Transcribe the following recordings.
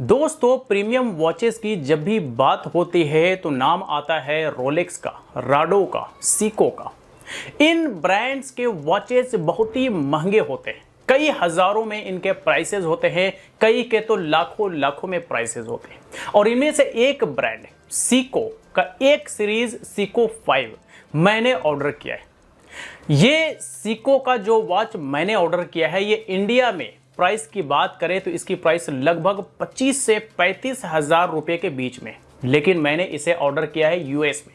दोस्तों, premium watches की जब भी बात होती है तो नाम आता है रोलेक्स का, राडो का, सीको का। इन ब्रांड्स के वॉचेस बहुत ही महंगे होते हैं, कई हजारों में इनके प्राइसेस होते हैं, कई के तो लाखों लाखों में प्राइसेस होते हैं। और इनमें से एक ब्रांड सीको का एक सीरीज सीको 5 मैंने ऑर्डर किया है। ये सीको का जो वॉच मैंने ऑर्डर किया है, ये इंडिया में प्राइस की बात करें तो इसकी प्राइस लगभग 25 से 35 हजार रुपए के बीच में, लेकिन मैंने इसे ऑर्डर किया है यूएस में,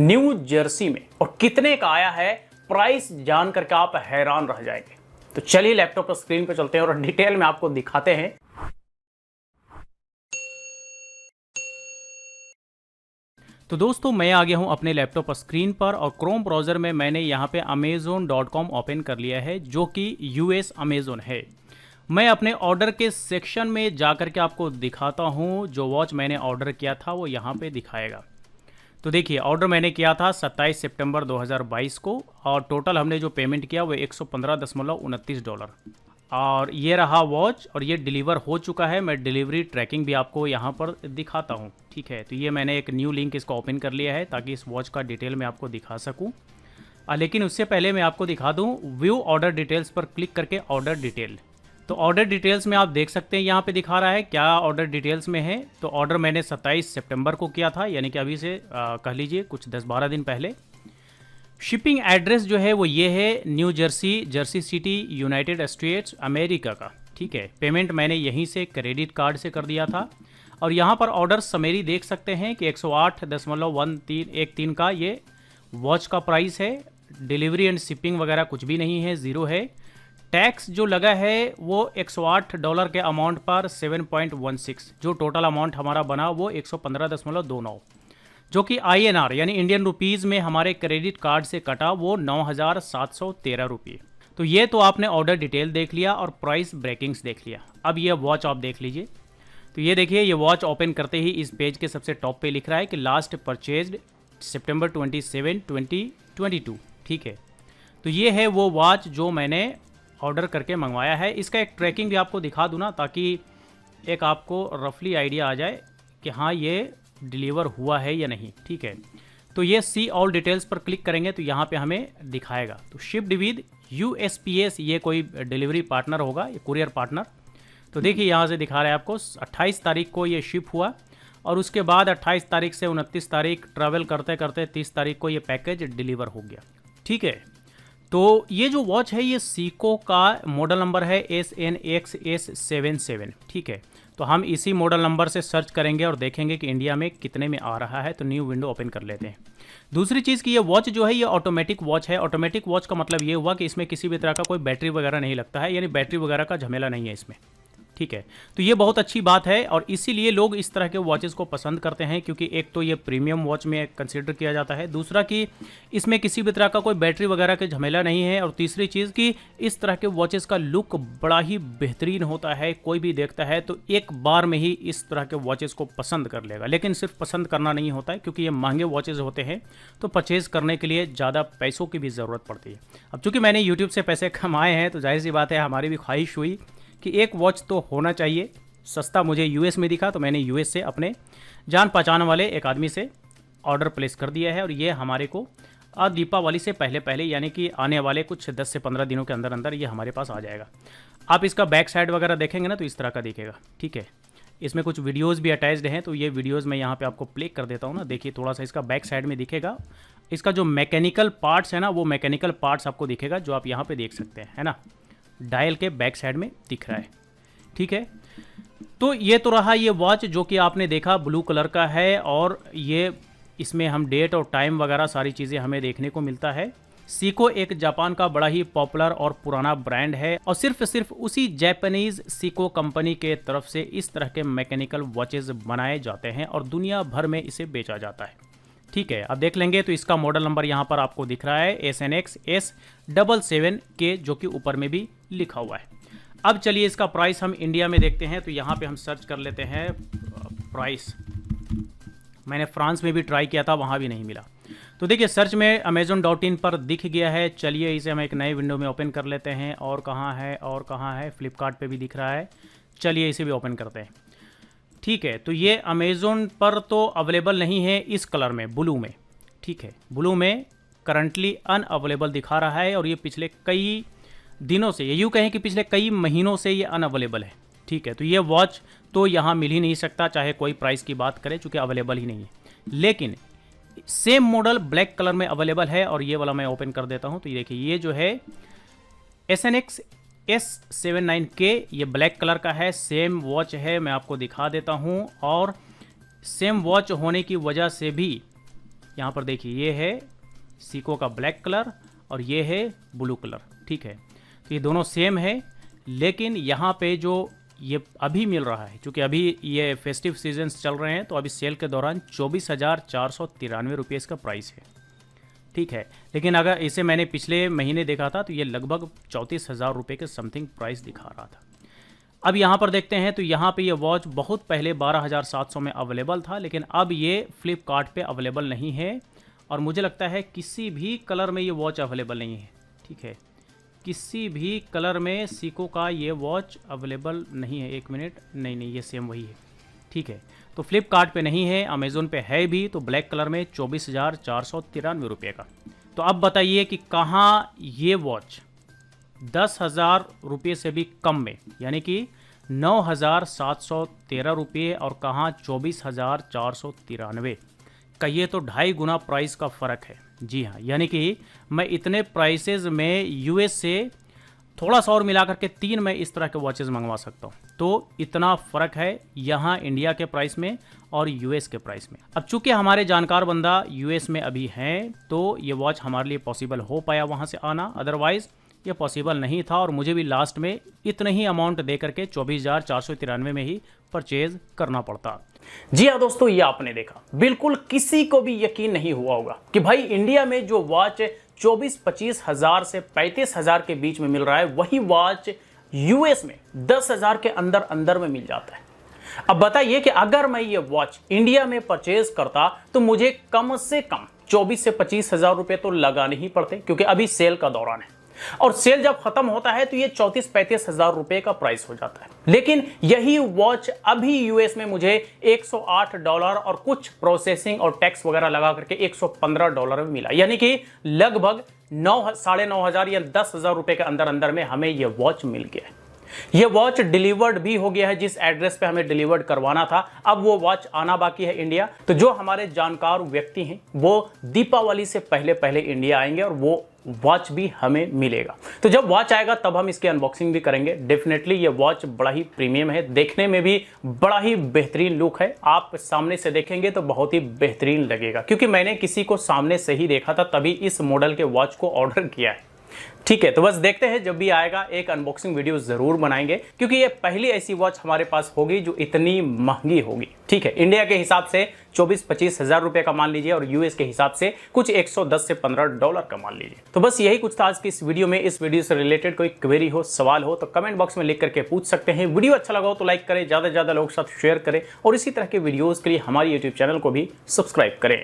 न्यू जर्सी में। और कितने का आया है, प्राइस जान करके आप हैरान रह जाएंगे। तो चलिए लैपटॉप पर स्क्रीन पर चलते हैं और डिटेल में आपको दिखाते हैं। तो दोस्तों, मैं आ गया हूं अपने लैपटॉप स्क्रीन पर और क्रोम ब्राउज़र में मैंने यहां पे amazon.com ओपन कर लिया है, जो कि यूएस अमेज़न है। मैं अपने ऑर्डर के सेक्शन में जाकर के आपको दिखाता हूं। जो वॉच मैंने ऑर्डर किया था वो यहां पे दिखाएगा। तो देखिए, ऑर्डर मैंने किया था 27 सितंबर 2022 को और टोटल हमने जो पेमेंट किया वो $115.29। और ये रहा वॉच और ये डिलीवर हो चुका है। मैं डिलीवरी ट्रैकिंग भी आपको यहाँ पर दिखाता हूँ, ठीक है। तो ये मैंने एक न्यू लिंक इसका ओपन कर लिया है ताकि इस वॉच का डिटेल मैं आपको दिखा सकूँ। लेकिन उससे पहले मैं आपको दिखा दूँ, व्यू ऑर्डर डिटेल्स पर क्लिक करके ऑर्डर डिटेल। तो ऑर्डर डिटेल्स में आप देख सकते हैं यहाँ पे दिखा रहा है क्या ऑर्डर डिटेल्स में है। तो ऑर्डर मैंने 27 सितंबर को किया था, यानी कि अभी से कह लीजिए कुछ 10-12 दिन पहले। शिपिंग एड्रेस जो है वो ये है, new Jersey, Jersey city, United states America का, ठीक है। पेमेंट मैंने यहीं से क्रेडिट कार्ड से कर दिया था। और यहाँ पर ऑर्डर समरी देख सकते हैं कि 108.1313 का ये वॉच का प्राइस है। डिलीवरी एंड शिपिंग वगैरह कुछ भी नहीं है, ज़ीरो है। टैक्स जो लगा है वो $108 के अमाउंट पर 7.16, जो टोटल अमाउंट हमारा बना वो 115.29, जो कि INR यानी इंडियन रुपीज़ में हमारे क्रेडिट कार्ड से कटा वो 9,713 रुपये। तो ये तो आपने ऑर्डर डिटेल देख लिया और प्राइस ब्रेकिंग्स देख लिया। अब ये वॉच आप देख लीजिए। तो ये देखिए, ये वॉच ओपन करते ही इस पेज के सबसे टॉप पे लिख रहा है कि लास्ट परचेज्ड सितंबर 27, 2022, ठीक है। तो ये है वो वॉच जो मैंने ऑर्डर करके मंगवाया है। इसका एक ट्रैकिंग भी आपको दिखा दूँ ना, ताकि एक आपको रफली आइडिया आ जाए कि हाँ ये डिलीवर हुआ है या नहीं, ठीक है। तो ये सी ऑल डिटेल्स पर क्लिक करेंगे तो यहाँ पे हमें दिखाएगा। तो शिप्ड विद USPS, ये कोई डिलीवरी पार्टनर होगा, ये कुरियर पार्टनर। तो देखिए यहाँ से दिखा रहा है आपको 28 तारीख को ये शिप हुआ और उसके बाद 28 तारीख से 29 तारीख ट्रैवल करते करते 30 तारीख को ये पैकेज डिलीवर हो गया, ठीक है। तो ये जो वॉच है ये सीको का मॉडल नंबर है SNXS77, ठीक है। तो हम इसी मॉडल नंबर से सर्च करेंगे और देखेंगे कि इंडिया में कितने में आ रहा है। तो न्यू विंडो ओपन कर लेते हैं। दूसरी चीज़ कि ये वॉच जो है ये ऑटोमेटिक वॉच है। ऑटोमेटिक वॉच का मतलब ये हुआ कि इसमें किसी भी तरह का कोई बैटरी वगैरह नहीं लगता है, यानी बैटरी वगैरह का झमेला नहीं है इसमें, ठीक है। तो ये बहुत अच्छी बात है और इसीलिए लोग इस तरह के वॉचेस को पसंद करते हैं, क्योंकि एक तो ये प्रीमियम वॉच में कंसीडर किया जाता है, दूसरा कि इसमें किसी भी तरह का कोई बैटरी वगैरह के झमेला नहीं है, और तीसरी चीज़ कि इस तरह के वॉचेस का लुक बड़ा ही बेहतरीन होता है। कोई भी देखता है तो एक बार में ही इस तरह के वॉचेस को पसंद कर लेगा। लेकिन सिर्फ पसंद करना नहीं होता है, क्योंकि ये महंगे वॉचेस होते हैं तो परचेज़ करने के लिए ज़्यादा पैसों की भी ज़रूरत पड़ती है। अब चूँकि मैंने यूट्यूब से पैसे कमाए हैं तो जाहिर सी बात है हमारी भी ख्वाहिश हुई कि एक वॉच तो होना चाहिए। सस्ता मुझे यूएस में दिखा तो मैंने यूएस से अपने जान पहचान वाले एक आदमी से ऑर्डर प्लेस कर दिया है और ये हमारे को दीपावली से पहले यानी कि आने वाले कुछ 10 से 15 दिनों के अंदर अंदर ये हमारे पास आ जाएगा। आप इसका बैक साइड वगैरह देखेंगे ना तो इस तरह का दिखेगा, ठीक है। इसमें कुछ वीडियोज़ भी अटैच्ड हैं, तो ये वीडियोज़ मैं यहाँ पर आपको प्ले कर देता हूँ ना। देखिए थोड़ा सा इसका बैक साइड में दिखेगा। इसका जो मैकेनिकल पार्ट्स है ना, वो मैकेनिकल पार्ट्स आपको दिखेगा, जो आप यहाँ पर देख सकते हैं, है ना। डायल के बैक साइड में दिख रहा है, ठीक है। तो ये तो रहा ये वॉच जो कि आपने देखा, ब्लू कलर का है और ये इसमें हम डेट और टाइम वगैरह सारी चीज़ें हमें देखने को मिलता है। सीको एक जापान का बड़ा ही पॉपुलर और पुराना ब्रांड है और सिर्फ उसी जापानीज सीको कंपनी के तरफ से इस तरह के मैकेनिकल वॉचेस बनाए जाते हैं और दुनिया भर में इसे बेचा जाता है, ठीक है। अब देख लेंगे तो इसका मॉडल नंबर यहाँ पर आपको दिख रहा है SNXS77K, जो कि ऊपर में भी लिखा हुआ है। अब चलिए इसका प्राइस हम इंडिया में देखते हैं। तो यहाँ पे हम सर्च कर लेते हैं प्राइस। मैंने फ्रांस में भी ट्राई किया था, वहाँ भी नहीं मिला। तो देखिए सर्च में amazon.in पर दिख गया है। चलिए इसे हम एक नए विंडो में ओपन कर लेते हैं। और कहाँ है, फ्लिपकार्ट पे भी दिख रहा है। चलिए इसे भी ओपन करते हैं। ठीक है, तो ये अमेज़ोन पर तो अवेलेबल नहीं है इस कलर में, ब्लू में। ठीक है, ब्लू में करंटली अनअवेलेबल दिखा रहा है और ये पिछले कई दिनों से, ये यूँ कहें कि पिछले कई महीनों से ये अनअवेलेबल है। ठीक है, तो ये वॉच तो यहाँ मिल ही नहीं सकता, चाहे कोई प्राइस की बात करे, चूँकि अवेलेबल ही नहीं है। लेकिन सेम मॉडल ब्लैक कलर में अवेलेबल है और ये वाला मैं ओपन कर देता हूँ। तो ये देखिए, ये जो है SNX S79K, ये ब्लैक कलर का है, सेम वॉच है, मैं आपको दिखा देता हूँ। और सेम वॉच होने की वजह से भी यहाँ पर देखिए, ये है सीको का ब्लैक कलर और ये है ब्लू कलर। ठीक है, तो ये दोनों सेम है, लेकिन यहाँ पे जो ये अभी मिल रहा है, क्योंकि अभी ये फेस्टिव सीजन्स चल रहे हैं, तो अभी सेल के दौरान 24,493 रुपये इसका प्राइस है। ठीक है, लेकिन अगर इसे मैंने पिछले महीने देखा था तो ये लगभग 34,000 रुपये के समथिंग प्राइस दिखा रहा था। अब यहाँ पर देखते हैं, तो यहाँ पे ये वॉच बहुत पहले 12,700 में अवेलेबल था, लेकिन अब ये फ्लिपकार्ट पे अवेलेबल नहीं है और मुझे लगता है किसी भी कलर में ये वॉच अवेलेबल नहीं है। ठीक है, किसी भी कलर में सीको का ये वॉच अवेलेबल नहीं है। एक मिनट, नहीं, ये सेम वही है। ठीक है, तो फ्लिपकार्ट पे नहीं है, अमेज़ोन पे है भी, तो ब्लैक कलर में 24,493 रुपये का। तो अब बताइए कि कहाँ ये वॉच 10,000 रुपये से भी कम में, यानी कि 9,713 रुपये, और कहाँ 24,493 का। ये तो 2.5 गुना प्राइस का फ़र्क है। जी हाँ, यानी कि मैं इतने प्राइसेस में US से थोड़ा सा और मिला करके 3 मैं इस तरह के वॉचेस मंगवा सकता हूँ। तो इतना फ़र्क है यहाँ इंडिया के प्राइस में और US के प्राइस में। अब चूंकि हमारे जानकार बंदा US में अभी हैं, तो ये वॉच हमारे लिए पॉसिबल हो पाया वहाँ से आना, अदरवाइज़ ये पॉसिबल नहीं था और मुझे भी लास्ट में इतने ही अमाउंट दे करके 24,493 में ही परचेज करना पड़ता। जी हाँ दोस्तों, ये आपने देखा, बिल्कुल किसी को भी यकीन नहीं हुआ होगा कि भाई इंडिया में जो वॉच 24-25 हज़ार से 35 हज़ार के बीच में मिल रहा है, वही वॉच US में 10,000 के अंदर अंदर में मिल जाता है। अब बताइए कि अगर मैं ये वॉच इंडिया में परचेज करता तो मुझे कम से कम 24 से 25 हज़ार रुपये तो लगाने ही पड़ते, क्योंकि अभी सेल का दौरान है और सेल जब खत्म होता है तो ये 34-35 हज़ार रुपये का प्राइस हो जाता है। लेकिन यही वॉच अभी US में मुझे $108 और कुछ प्रोसेसिंग और टैक्स वगैरह लगा करके $115 में मिला, यानी कि लगभग 9,500 या 10,000 रुपये के अंदर अंदर में हमें यह वॉच मिल गया है। ये वॉच डिलीवर्ड भी हो गया है, जिस एड्रेस पे हमें डिलीवर्ड करवाना था। अब वो वॉच आना बाकी है इंडिया। तो जो हमारे जानकार व्यक्ति हैं वो दीपावली से पहले पहले इंडिया आएंगे और वो वॉच भी हमें मिलेगा। तो जब वॉच आएगा तब हम इसकी अनबॉक्सिंग भी करेंगे। डेफिनेटली ये वॉच बड़ा ही प्रीमियम है, देखने में भी बड़ा ही बेहतरीन लुक है। आप सामने से देखेंगे तो बहुत ही बेहतरीन लगेगा, क्योंकि मैंने किसी को सामने से ही देखा था, तभी इस मॉडल के वॉच को ऑर्डर किया है। ठीक है, तो बस देखते हैं, जब भी आएगा एक अनबॉक्सिंग वीडियो जरूर बनाएंगे, क्योंकि ये पहली ऐसी वॉच हमारे पास होगी जो इतनी महंगी होगी। ठीक है, इंडिया के हिसाब से 24-25 हज़ार रुपये का मान लीजिए और US के हिसाब से कुछ $110 से $15 का मान लीजिए। तो बस यही कुछ था आज की इस वीडियो में। इस वीडियो से रिलेटेड कोई क्वेरी हो, सवाल हो तो कमेंट बॉक्स में लिख करके पूछ सकते हैं। वीडियो अच्छा लगा हो तो लाइक करें, ज़्यादा से ज़्यादा लोगों के साथ शेयर करें और इसी तरह के वीडियोज़ के लिए हमारे YouTube चैनल को भी सब्सक्राइब करें।